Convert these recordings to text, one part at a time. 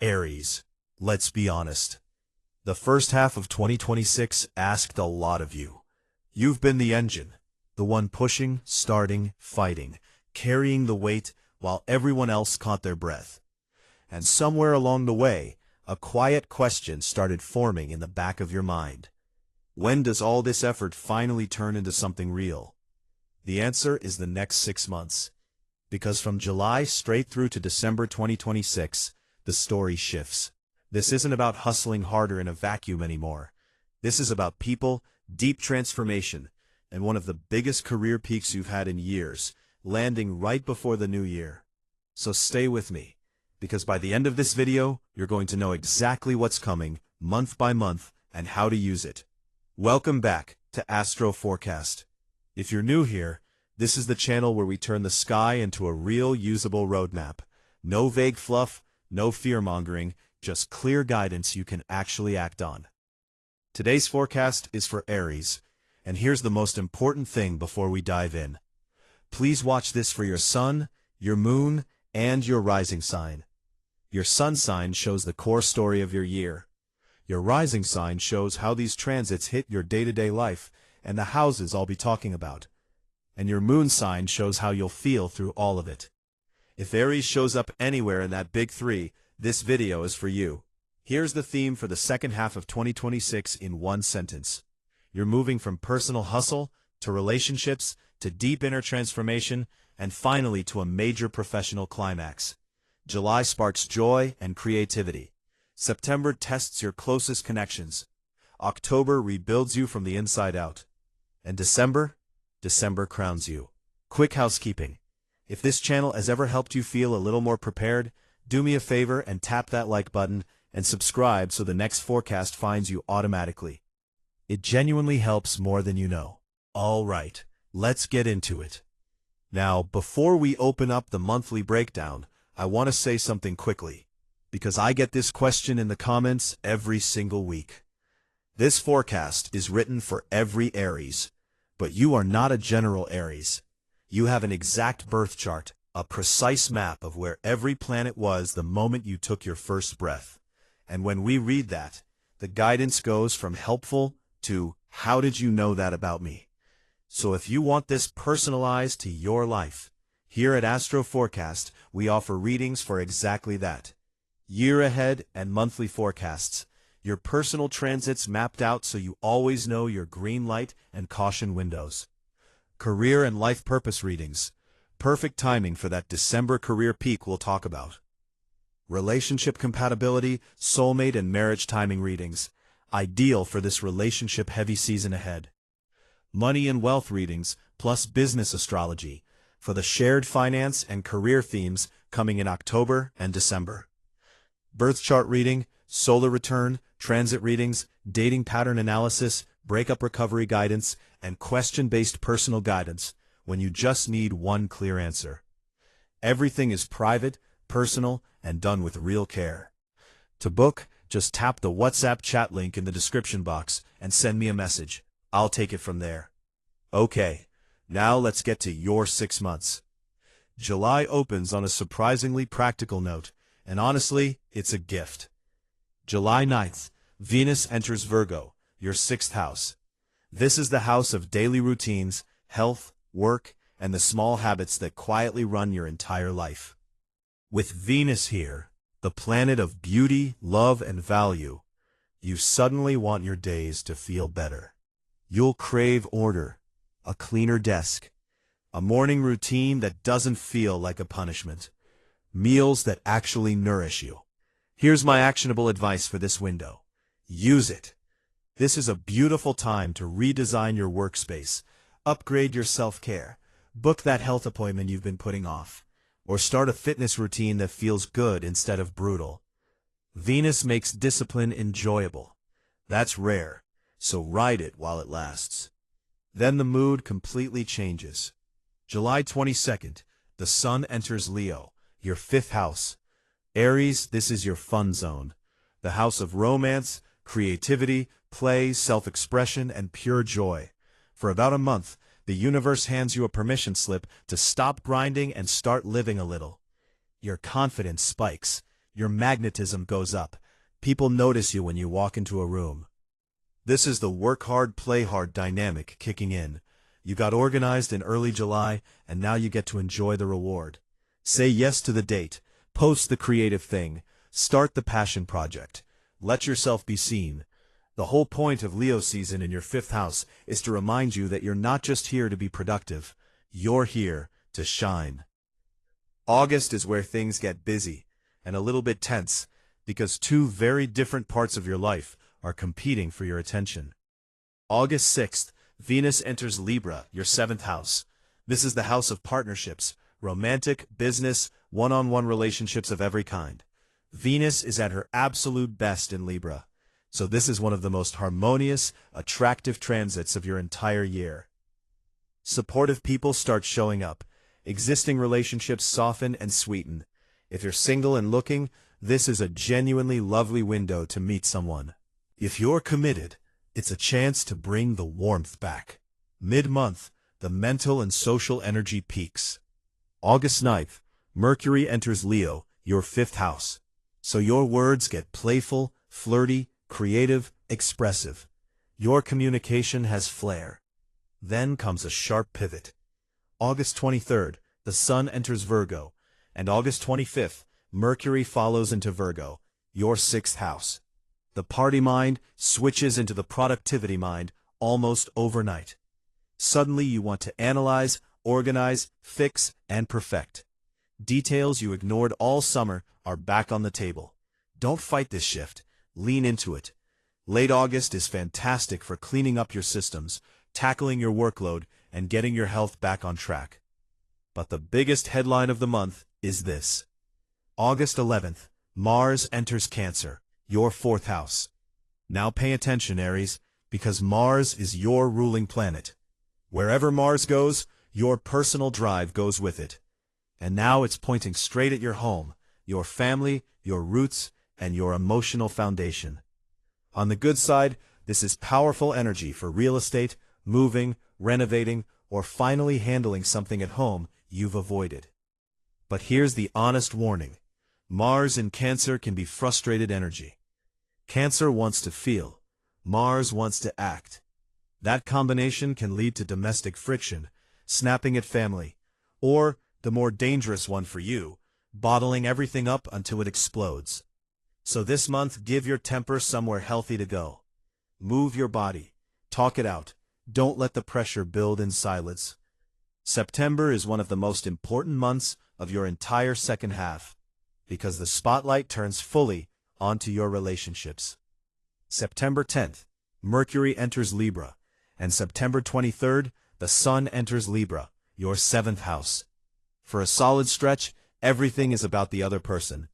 Aries, let's be honest. The first half of 2026 asked a lot of you. You've been the engine, the one pushing, starting, fighting, carrying the weight while everyone else caught their breath. And somewhere along the way, a quiet question started forming in the back of your mind. When does all this effort finally turn into something real? The answer is the next 6 months. Because from July straight through to December 2026, the story shifts. This isn't about hustling harder in a vacuum anymore. This is about people, deep transformation, and one of the biggest career peaks you've had in years, landing right before the new year. So stay with me, because by the end of this video, you're going to know exactly what's coming, month by month, and how to use it. Welcome back to Astro Forecast. If you're new here, this is the channel where we turn the sky into a real usable roadmap. No vague fluff, no fear-mongering, just clear guidance you can actually act on. Today's forecast is for Aries, and here's the most important thing before we dive in. Please watch this for your sun, your moon, and your rising sign. Your sun sign shows the core story of your year. Your rising sign shows how these transits hit your day-to-day life and the houses I'll be talking about. And your moon sign shows how you'll feel through all of it. If Aries shows up anywhere in that big three, this video is for you. Here's the theme for the second half of 2026 in one sentence. You're moving from personal hustle to relationships to deep inner transformation and finally to a major professional climax. July sparks joy and creativity. September tests your closest connections. October rebuilds you from the inside out. And December crowns you. Quick housekeeping. If this channel has ever helped you feel a little more prepared, do me a favor and tap that like button and subscribe so the next forecast finds you automatically. It genuinely helps more than you know. All right, let's get into it. Now, before we open up the monthly breakdown, I want to say something quickly, because I get this question in the comments every single week. This forecast is written for every Aries, but you are not a general Aries. You have an exact birth chart, a precise map of where every planet was the moment you took your first breath. And when we read that, the guidance goes from helpful to how did you know that about me? So if you want this personalized to your life, here at Astro Forecast, we offer readings for exactly that. Year ahead and monthly forecasts. Your personal transits mapped out so you always know your green light and caution windows. Career and life purpose readings. Perfect timing for that December career peak we'll talk about. Relationship compatibility, soulmate and marriage timing readings. Ideal for this relationship-heavy season ahead. Money and wealth readings, plus business astrology, for the shared finance and career themes coming in October and December. Birth chart reading, solar return, transit readings, dating pattern analysis, breakup recovery guidance, and question-based personal guidance when you just need one clear answer. Everything is private, personal, and done with real care. To book, just tap the WhatsApp chat link in the description box and send me a message. I'll take it from there. Okay, now let's get to your 6 months. July opens on a surprisingly practical note, and honestly, it's a gift. July 9th, Venus enters Virgo, your 6th house. This is the house of daily routines, health, work, and the small habits that quietly run your entire life. With Venus here, the planet of beauty, love, and value, you suddenly want your days to feel better. You'll crave order, a cleaner desk, a morning routine that doesn't feel like a punishment, meals that actually nourish you. Here's my actionable advice for this window. Use it. This is a beautiful time to redesign your workspace, upgrade your self-care, book that health appointment you've been putting off, or start a fitness routine that feels good instead of brutal. Venus makes discipline enjoyable. That's rare, so ride it while it lasts. Then the mood completely changes. July 22nd, the Sun enters Leo, your 5th house. Aries, this is your fun zone, the house of romance, creativity, play, self-expression, and pure joy. For about a month, the universe hands you a permission slip to stop grinding and start living a little. Your confidence spikes. Your magnetism goes up. People notice you when you walk into a room. This is the work hard, play hard dynamic kicking in. You got organized in early July, and now you get to enjoy the reward. Say yes to the date, post the creative thing, start the passion project. Let yourself be seen. The whole point of Leo season in your 5th house is to remind you that you're not just here to be productive, you're here to shine. August is where things get busy and a little bit tense because two very different parts of your life are competing for your attention. August 6th, Venus enters Libra, your 7th house. This is the house of partnerships, romantic, business, one-on-one relationships of every kind. Venus is at her absolute best in Libra, so this is one of the most harmonious, attractive transits of your entire year. Supportive people start showing up. Existing relationships soften and sweeten. If you're single and looking, this is a genuinely lovely window to meet someone. If you're committed, it's a chance to bring the warmth back. Mid-month, the mental and social energy peaks. August 9th, Mercury enters Leo, your 5th house. So your words get playful, flirty, creative, expressive. Your communication has flair. Then comes a sharp pivot. August 23rd, the Sun enters Virgo, and August 25th, Mercury follows into Virgo, your 6th house. The party mind switches into the productivity mind almost overnight. Suddenly you want to analyze, organize, fix, and perfect. Details you ignored all summer are back on the table. Don't fight this shift. Lean into it. Late August is fantastic for cleaning up your systems, tackling your workload, and getting your health back on track. But the biggest headline of the month is this. August 11th, Mars enters Cancer, your 4th house. Now pay attention, Aries, because Mars is your ruling planet. Wherever Mars goes, your personal drive goes with it. And now it's pointing straight at your home, your family, your roots, and your emotional foundation. On the good side, this is powerful energy for real estate, moving, renovating, or finally handling something at home you've avoided. But here's the honest warning. Mars in Cancer can be frustrated energy. Cancer wants to feel. Mars wants to act. That combination can lead to domestic friction, snapping at family, or, the more dangerous one for you, bottling everything up until it explodes. So this month, give your temper somewhere healthy to go. Move your body. Talk it out. Don't let the pressure build in silence. September is one of the most important months of your entire second half, because the spotlight turns fully onto your relationships. September 10th, Mercury enters Libra, and September 23rd, the Sun enters Libra, your 7th house. For a solid stretch, everything is about the other person.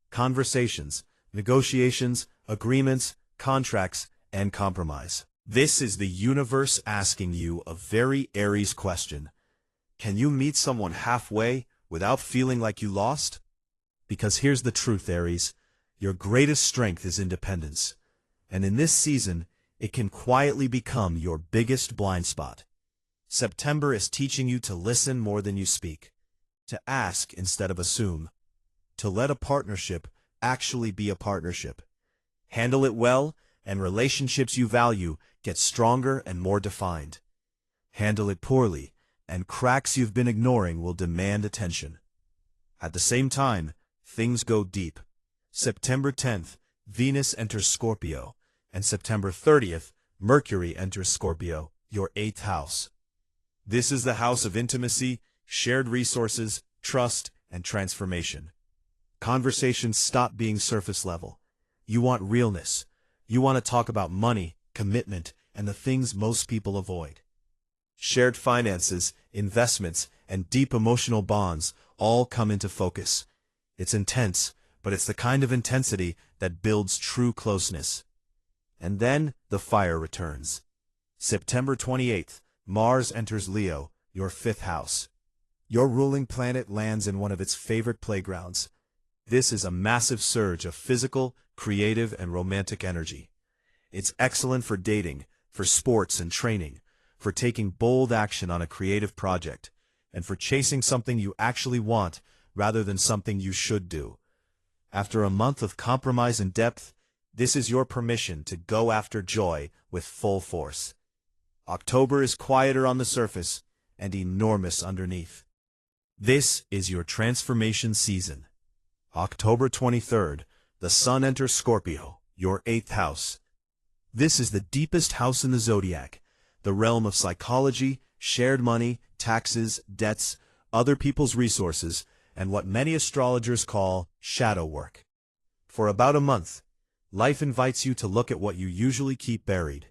Conversations, negotiations, agreements, contracts, and compromise. This is the universe asking you a very Aries question. Can you meet someone halfway without feeling like you lost? Because here's the truth, Aries. Your greatest strength is independence. And in this season, it can quietly become your biggest blind spot. September is teaching you to listen more than you speak, to ask instead of assume, to let a partnership actually be a partnership. Handle it well, and relationships you value get stronger and more defined. Handle it poorly, and cracks you've been ignoring will demand attention. At the same time, things go deep. September 10th, Venus enters Scorpio, and September 30th, Mercury enters Scorpio, your 8th house. This is the house of intimacy, shared resources, trust, and transformation. Conversations stop being surface level. You want realness. You want to talk about money, commitment, and the things most people avoid. Shared finances, investments, and deep emotional bonds all come into focus. It's intense, but it's the kind of intensity that builds true closeness. And then the fire returns. September 28th, Mars enters Leo, your 5th house. Your ruling planet lands in one of its favorite playgrounds. This is a massive surge of physical, creative, and romantic energy. It's excellent for dating, for sports and training, for taking bold action on a creative project, and for chasing something you actually want rather than something you should do. After a month of compromise and depth, this is your permission to go after joy with full force. October is quieter on the surface and enormous underneath. This is your transformation season. October 23rd, the Sun enters Scorpio, your 8th house. This is the deepest house in the zodiac, the realm of psychology, shared money, taxes, debts, other people's resources, and what many astrologers call shadow work. For about a month, life invites you to look at what you usually keep buried.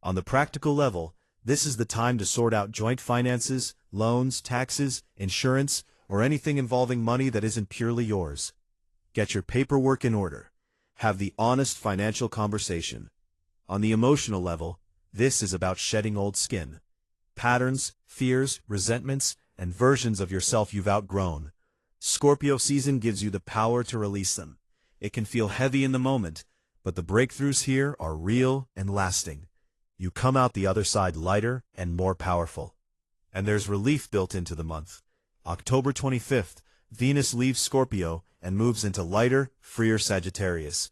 On the practical level, this is the time to sort out joint finances, loans, taxes, insurance, or anything involving money that isn't purely yours. Get your paperwork in order. Have the honest financial conversation. On the emotional level, this is about shedding old skin. Patterns, fears, resentments, and versions of yourself you've outgrown. Scorpio season gives you the power to release them. It can feel heavy in the moment, but the breakthroughs here are real and lasting. You come out the other side lighter and more powerful. And there's relief built into the month. October 25th, Venus leaves Scorpio and moves into lighter, freer Sagittarius.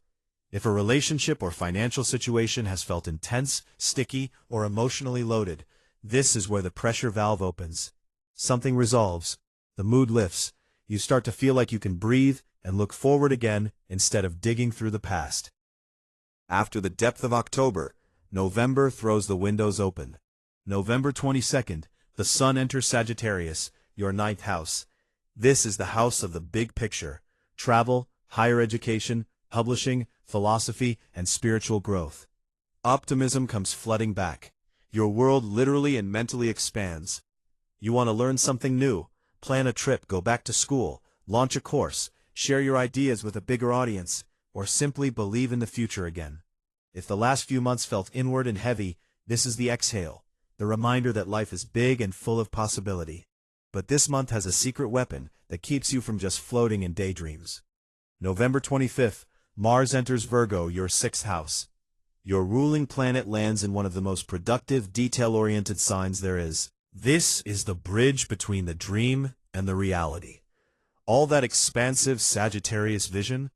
If a relationship or financial situation has felt intense, sticky, or emotionally loaded, this is where the pressure valve opens. Something resolves. The mood lifts. You start to feel like you can breathe and look forward again instead of digging through the past. After the depth of October, November throws the windows open. November 22nd, the Sun enters Sagittarius, your 9th house. This is the house of the big picture: travel, higher education, publishing, philosophy, and spiritual growth. Optimism comes flooding back. Your world literally and mentally expands. You want to learn something new, plan a trip, go back to school, launch a course, share your ideas with a bigger audience, or simply believe in the future again. If the last few months felt inward and heavy, this is the exhale, the reminder that life is big and full of possibility. But this month has a secret weapon that keeps you from just floating in daydreams. November 25th, Mars enters Virgo, your 6th house. Your ruling planet lands in one of the most productive, detail-oriented signs there is. This is the bridge between the dream and the reality. All that expansive Sagittarius vision,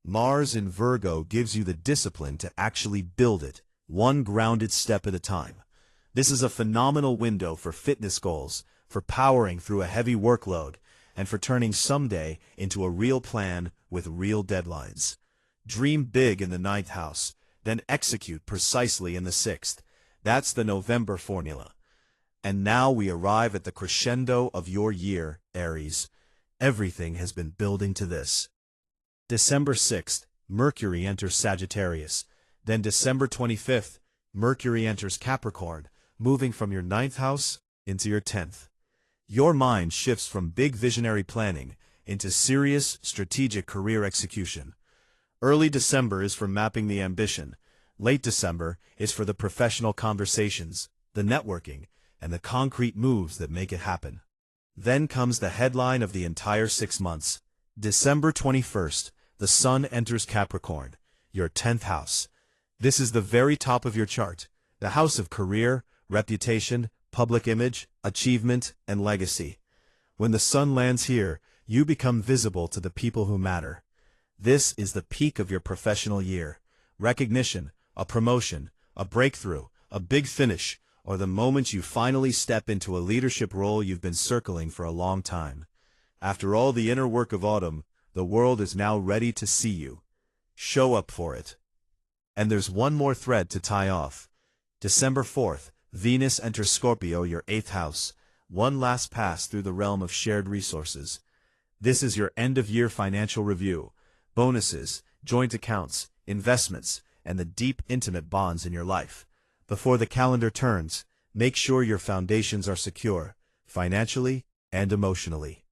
Mars in Virgo gives you the discipline to actually build it, one grounded step at a time. This is a phenomenal window for fitness goals, for powering through a heavy workload, and for turning someday into a real plan with real deadlines. Dream big in the 9th house, then execute precisely in the 6th. That's the November formula. And now we arrive at the crescendo of your year, Aries. Everything has been building to this. December 6th, Mercury enters Sagittarius. Then December 25th, Mercury enters Capricorn, moving from your 9th house into your 10th. Your mind shifts from big visionary planning into serious, strategic career execution. Early December is for mapping the ambition. Late December is for the professional conversations, the networking, and the concrete moves that make it happen. Then comes the headline of the entire 6 months. December 21st, the Sun enters Capricorn, your 10th house. This is the very top of your chart, the house of career, reputation, public image, achievement, and legacy. When the Sun lands here, you become visible to the people who matter. This is the peak of your professional year. Recognition, a promotion, a breakthrough, a big finish, or the moment you finally step into a leadership role you've been circling for a long time. After all the inner work of autumn, the world is now ready to see you. Show up for it. And there's one more thread to tie off. December 4th, Venus enters Scorpio, your 8th house. One last pass through the realm of shared resources. This is your end-of-year financial review. Bonuses, joint accounts, investments, and the deep, intimate bonds in your life. Before the calendar turns, make sure your foundations are secure, financially and emotionally.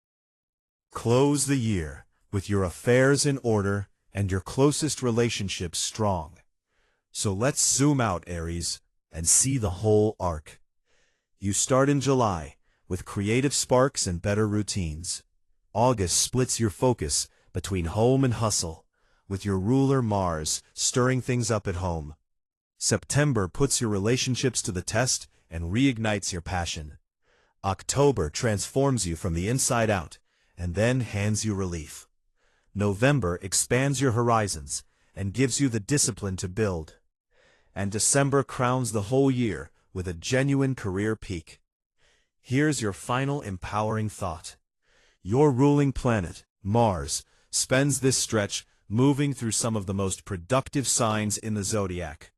Close the year with your affairs in order and your closest relationships strong. So let's zoom out, Aries, and see the whole arc. You start in July with creative sparks and better routines. August splits your focus between home and hustle, with your ruler Mars stirring things up at home. September puts your relationships to the test and reignites your passion. October transforms you from the inside out and then hands you relief. November expands your horizons and gives you the discipline to build. And December crowns the whole year with a genuine career peak. Here's your final empowering thought. Your ruling planet, Mars, spends this stretch moving through some of the most productive signs in the zodiac.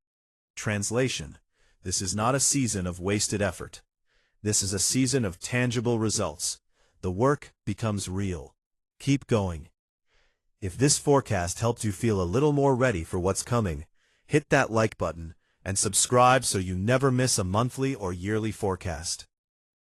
Translation: this is not a season of wasted effort. This is a season of tangible results. The work becomes real. Keep going. If this forecast helped you feel a little more ready for what's coming, hit that like button and subscribe so you never miss a monthly or yearly forecast.